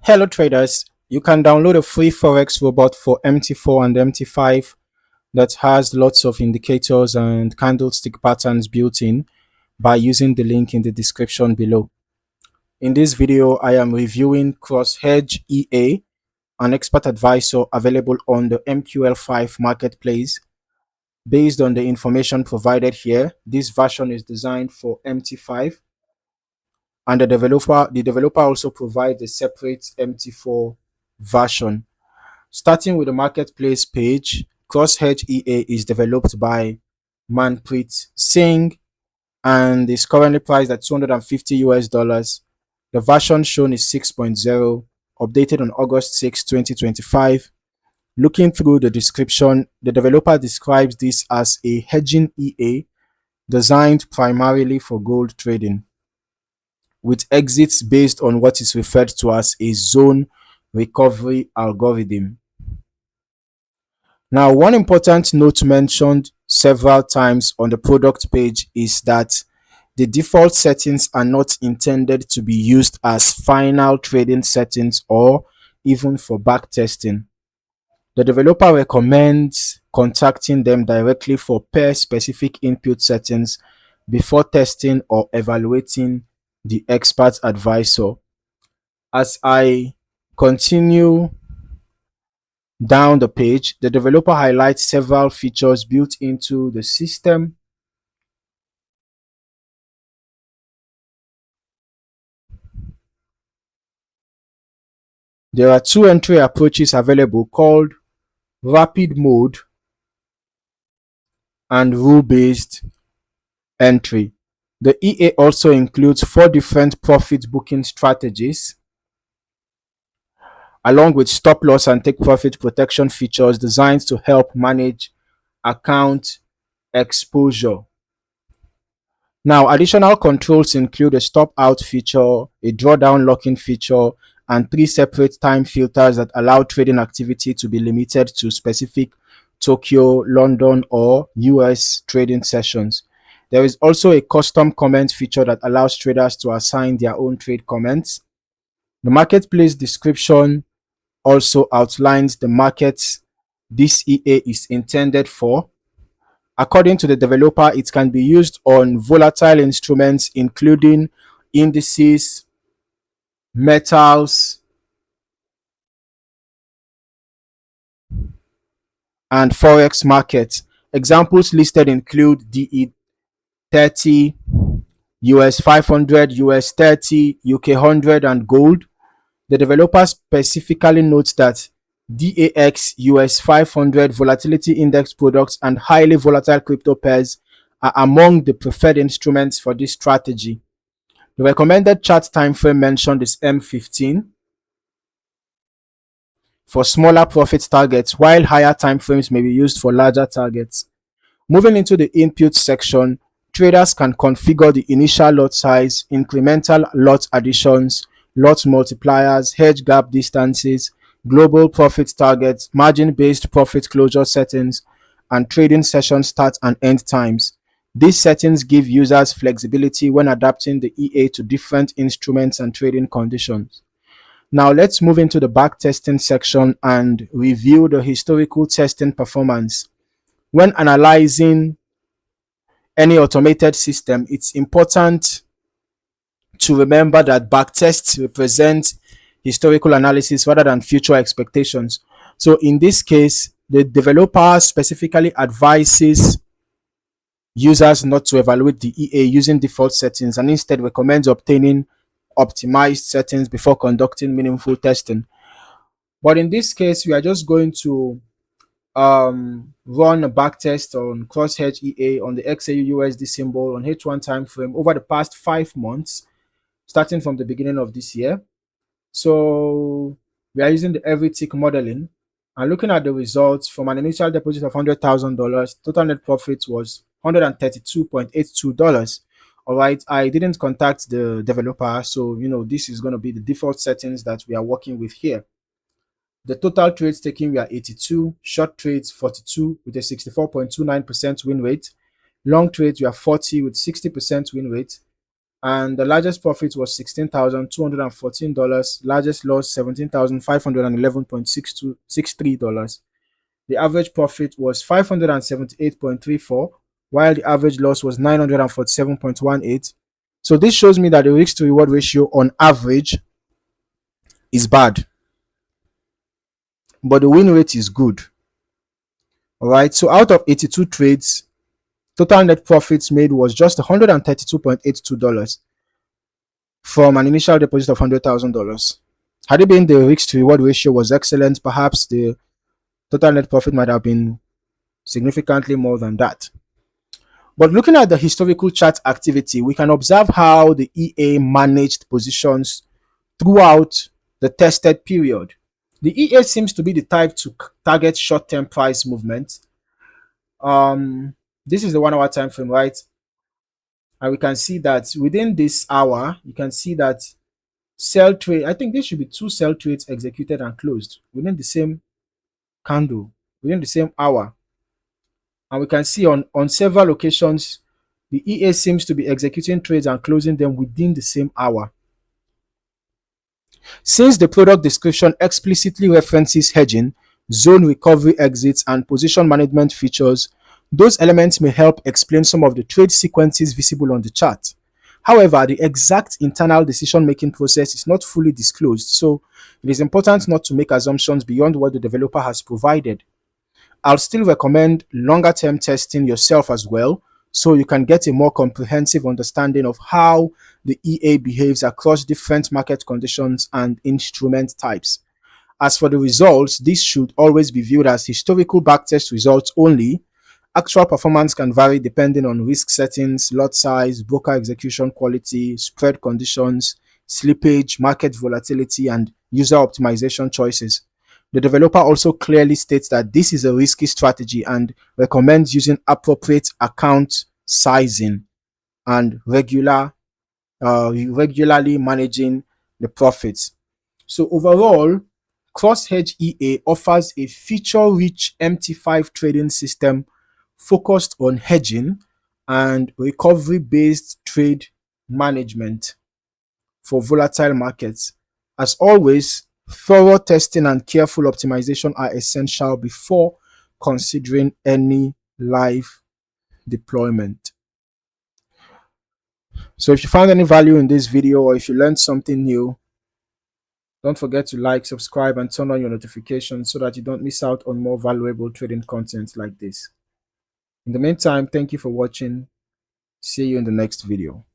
Hello traders, you can download a free Forex robot for MT4 and MT5 that has lots of indicators and candlestick patterns built in by using the link in the description below. In this video, I am reviewing Cross Hedge EA, an expert advisor available on the MQL5 Marketplace. Based on the information provided here, this version is designed for MT5, and the developer also provides a separate MT4 version. Starting with the marketplace page, Cross Hedge EA is developed by Manpreet Singh and is currently priced at 250 US dollars. The version shown is 6.0, updated on August 6, 2025. Looking through the description, the developer describes this as a hedging EA designed primarily for gold trading, with exits based on what is referred to as a zone recovery algorithm. Now, one important note mentioned several times on the product page is that the default settings are not intended to be used as final trading settings or even for backtesting. The developer recommends contacting them directly for pair-specific input settings before testing or evaluating the expert advisor. As I continue down the page, the developer highlights several features built into the system. There are two entry approaches available called rapid mode and rule-based entry. The EA also includes 4 different profit booking strategies, along with stop loss and take profit protection features designed to help manage account exposure. Now, additional controls include a stop out feature, a drawdown locking feature, and 3 separate time filters that allow trading activity to be limited to specific Tokyo, London, or US trading sessions. There is also a custom comment feature that allows traders to assign their own trade comments. The marketplace description also outlines the markets this EA is intended for. According to the developer, it can be used on volatile instruments including indices, metals, and Forex markets. Examples listed include DE30, US 500, US 30, UK 100, and gold. The developer specifically notes that DAX, US 500, volatility index products, and highly volatile crypto pairs are among the preferred instruments for this strategy. The recommended chart time frame mentioned is M15 for smaller profit targets, while higher time frames may be used for larger targets. Moving into the input section, traders can configure the initial lot size, incremental lot additions, lot multipliers, hedge gap distances, global profit targets, margin-based profit closure settings, and trading session start and end times. These settings give users flexibility when adapting the EA to different instruments and trading conditions. Now let's move into the backtesting section and review the historical testing performance. When analyzing any automated system, it's important to remember that backtests represent historical analysis rather than future expectations. So in this case, the developer specifically advises users not to evaluate the EA using default settings and instead recommends obtaining optimized settings before conducting meaningful testing. But in this case, we are just going to run a backtest on Cross Hedge EA on the XAU USD symbol on H1 time frame over the past 5 months, starting from the beginning of this year. So we are using the every tick modeling and looking at the results from an initial deposit of $100,000. Total net profit was $132.82. All right, I didn't contact the developer, so this is going to be the default settings that we are working with here. The total trades taken were 82, short trades 42 with a 64.29% win rate, long trades were 40 with 60% win rate, and the largest profit was $16,214, largest loss $17,511.63. The average profit was 578.34, while the average loss was 947.18. So this shows me that the risk to reward ratio on average is bad, but the win rate is good. All right, so out of 82 trades, total net profits made was just $132.82 from an initial deposit of $100,000. Had it been the risk to reward ratio was excellent, perhaps the total net profit might have been significantly more than that. But looking at the historical chart activity, we can observe how the EA managed positions throughout the tested period. The EA seems to be the type to target short-term price movement. This is the 1 hour time frame, right? And we can see that within this hour, you can see that sell trade, I think there should be 2 sell trades executed and closed within the same candle, within the same hour. And we can see on several occasions, the EA seems to be executing trades and closing them within the same hour. Since the product description explicitly references hedging, zone recovery exits, and position management features, those elements may help explain some of the trade sequences visible on the chart. However, the exact internal decision-making process is not fully disclosed, so it is important not to make assumptions beyond what the developer has provided. I'll still recommend longer-term testing yourself as well, so you can get a more comprehensive understanding of how the EA behaves across different market conditions and instrument types. As for the results, this should always be viewed as historical backtest results only. Actual performance can vary depending on risk settings, lot size, broker execution quality, spread conditions, slippage, market volatility, and user optimization choices. The developer also clearly states that this is a risky strategy and recommends using appropriate account sizing and regularly managing the profits. So overall, Cross Hedge EA offers a feature-rich MT5 trading system focused on hedging and recovery-based trade management for volatile markets. As always, thorough testing and careful optimization are essential before considering any live deployment. So if you found any value in this video, or if you learned something new, don't forget to like, subscribe, and turn on your notifications so that you don't miss out on more valuable trading content like this. In the meantime, thank you for watching. See you in the next video.